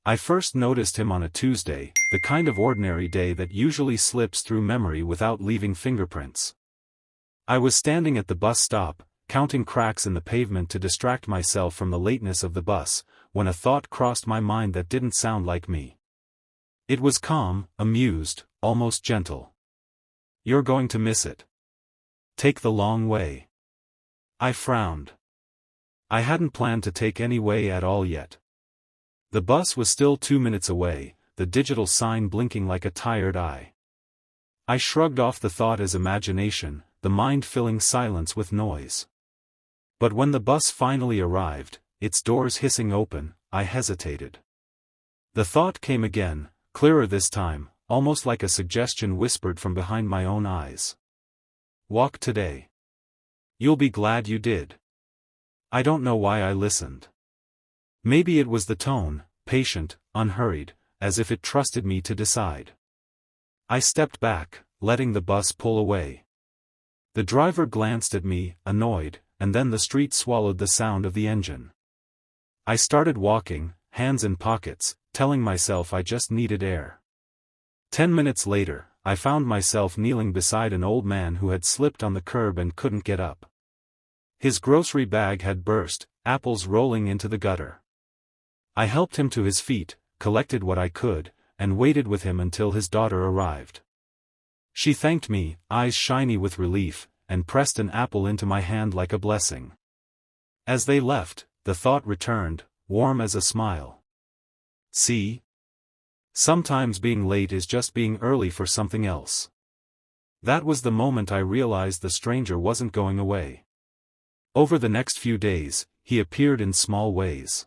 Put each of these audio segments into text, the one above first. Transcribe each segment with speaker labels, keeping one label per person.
Speaker 1: I first noticed him on a Tuesday, the kind of ordinary day that usually slips through memory without leaving fingerprints. I was standing at the bus stop, counting cracks in the pavement to distract myself from the lateness of the bus, when a thought crossed my mind that didn't sound like me. It was calm, amused, almost gentle. "You're going to miss it. Take the long way." I frowned. I hadn't planned to take any way at all yet. The bus was still 2 minutes away, the digital sign blinking like a tired eye. I shrugged off the thought as imagination, the mind filling silence with noise. But when the bus finally arrived, its doors hissing open, I hesitated. The thought came again, clearer this time, almost like a suggestion whispered from behind my own eyes. "Walk today. You'll be glad you did." I don't know why I listened. Maybe it was the tone, patient, unhurried, as if it trusted me to decide. I stepped back, letting the bus pull away. The driver glanced at me, annoyed, and then the street swallowed the sound of the engine. I started walking, hands in pockets, telling myself I just needed air. 10 minutes later, I found myself kneeling beside an old man who had slipped on the curb and couldn't get up. His grocery bag had burst, apples rolling into the gutter. I helped him to his feet, collected what I could, and waited with him until his daughter arrived. She thanked me, eyes shiny with relief, and pressed an apple into my hand like a blessing. As they left, the thought returned, warm as a smile. "See? Sometimes being late is just being early for something else." That was the moment I realized the stranger wasn't going away. Over the next few days, he appeared in small ways.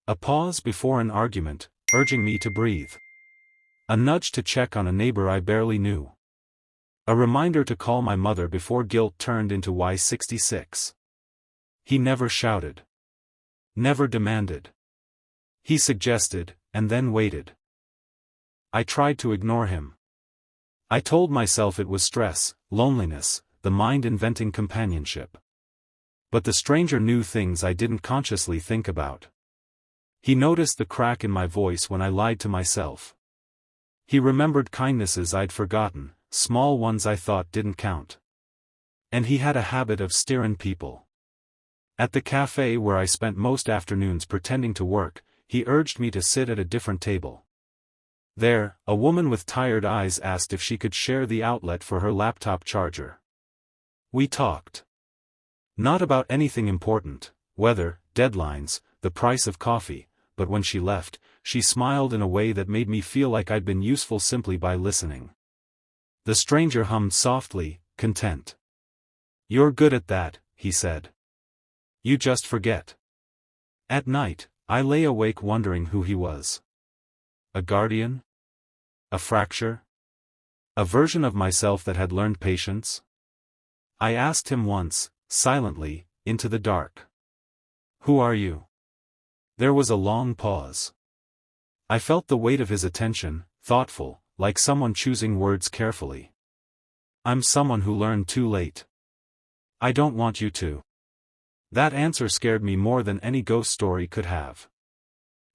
Speaker 1: A pause before an argument, urging me to breathe. A nudge to check on a neighbor I barely knew. A reminder to call my mother before guilt turned into Y66. He never shouted. Never demanded. He suggested, and then waited. I tried to ignore him. I told myself it was stress, loneliness, the mind inventing companionship. But the stranger knew things I didn't consciously think about. He noticed the crack in my voice when I lied to myself. He remembered kindnesses I'd forgotten, small ones I thought didn't count. And he had a habit of steering people. At the cafe where I spent most afternoons pretending to work, he urged me to sit at a different table. There, a woman with tired eyes asked if she could share the outlet for her laptop charger. We talked. Not about anything important, weather, deadlines, the price of coffee, but when she left, she smiled in a way that made me feel like I'd been useful simply by listening. The stranger hummed softly, content. "You're good at that," he said. "You just forget." At night, I lay awake wondering who he was. A guardian? A fracture? A version of myself that had learned patience? I asked him once, silently, into the dark. "Who are you?" There was a long pause. I felt the weight of his attention, thoughtful, like someone choosing words carefully. "I'm someone who learned too late." "I don't want you to." That answer scared me more than any ghost story could have.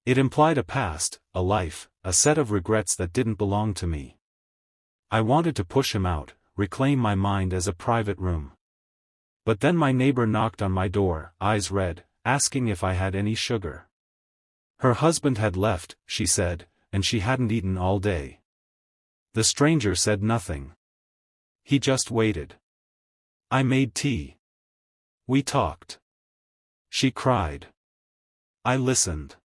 Speaker 1: It implied a past, a life, a set of regrets that didn't belong to me. I wanted to push him out, reclaim my mind as a private room. But then my neighbor knocked on my door, eyes red, asking if I had any sugar. Her husband had left, she said, and she hadn't eaten all day. The stranger said nothing. He just waited. I made tea. We talked. She cried. I listened.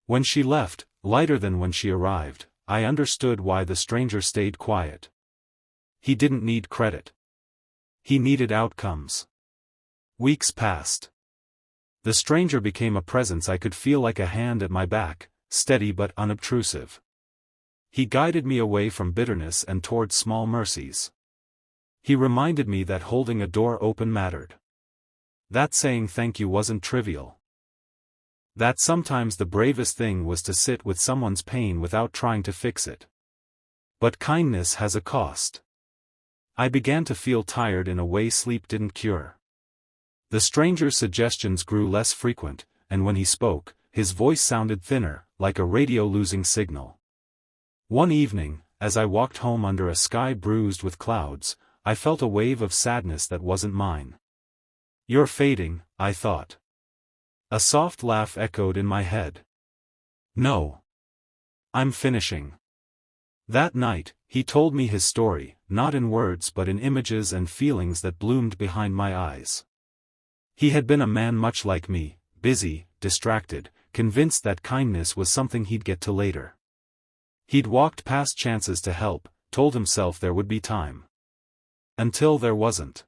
Speaker 1: When she left, lighter than when she arrived, I understood why the stranger stayed quiet. He didn't need credit. He needed outcomes. Weeks passed. The stranger became a presence I could feel like a hand at my back, steady but unobtrusive. He guided me away from bitterness and toward small mercies. He reminded me that holding a door open mattered. That saying thank you wasn't trivial. That sometimes the bravest thing was to sit with someone's pain without trying to fix it. But kindness has a cost. I began to feel tired in a way sleep didn't cure. The stranger's suggestions grew less frequent, and when he spoke, his voice sounded thinner, like a radio losing signal. One evening, as I walked home under a sky bruised with clouds, I felt a wave of sadness that wasn't mine. "You're fading," I thought. A soft laugh echoed in my head. "No. I'm finishing." That night, he told me his story, not in words but in images and feelings that bloomed behind my eyes. He had been a man much like me, busy, distracted, convinced that kindness was something he'd get to later. He'd walked past chances to help, told himself there would be time. Until there wasn't.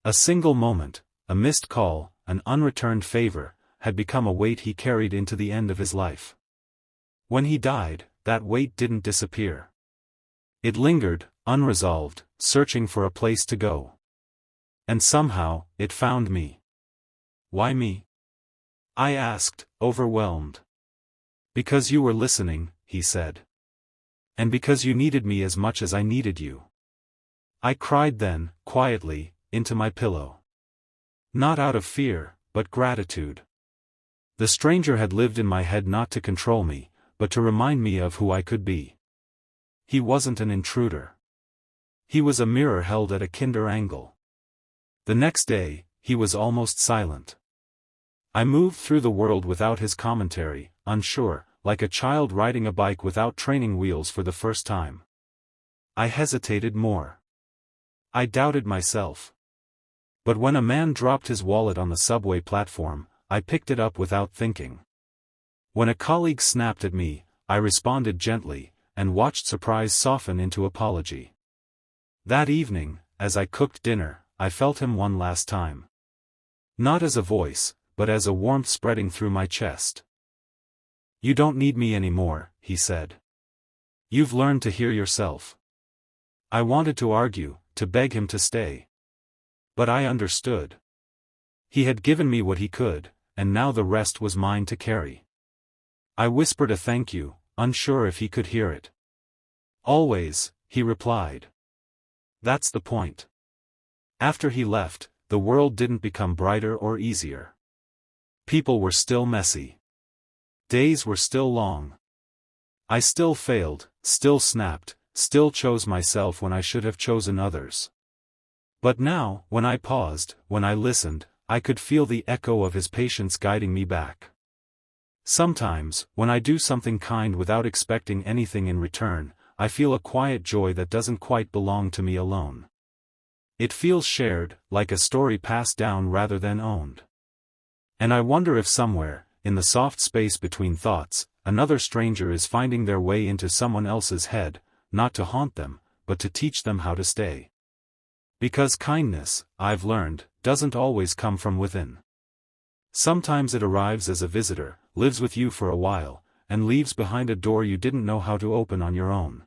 Speaker 1: A single moment, a missed call, an unreturned favor, had become a weight he carried into the end of his life. When he died, that weight didn't disappear. It lingered, unresolved, searching for a place to go. And somehow, it found me. "Why me?" I asked, overwhelmed. "Because you were listening," he said. "And because you needed me as much as I needed you." I cried then, quietly, into my pillow. Not out of fear, but gratitude. The stranger had lived in my head not to control me, but to remind me of who I could be. He wasn't an intruder. He was a mirror held at a kinder angle. The next day, he was almost silent. I moved through the world without his commentary, unsure, like a child riding a bike without training wheels for the first time. I hesitated more. I doubted myself. But when a man dropped his wallet on the subway platform, I picked it up without thinking. When a colleague snapped at me, I responded gently, and watched surprise soften into apology. That evening, as I cooked dinner, I felt him one last time. Not as a voice, but as a warmth spreading through my chest. "You don't need me anymore," he said. "You've learned to hear yourself." I wanted to argue, to beg him to stay. But I understood. He had given me what he could, and now the rest was mine to carry. I whispered a thank you, unsure if he could hear it. "Always," he replied. "That's the point." After he left, the world didn't become brighter or easier. People were still messy. Days were still long. I still failed, still snapped, still chose myself when I should have chosen others. But now, when I paused, when I listened, I could feel the echo of his patience guiding me back. Sometimes, when I do something kind without expecting anything in return, I feel a quiet joy that doesn't quite belong to me alone. It feels shared, like a story passed down rather than owned. And I wonder if somewhere, in the soft space between thoughts, another stranger is finding their way into someone else's head, not to haunt them, but to teach them how to stay. Because kindness, I've learned, doesn't always come from within. Sometimes it arrives as a visitor, lives with you for a while, and leaves behind a door you didn't know how to open on your own.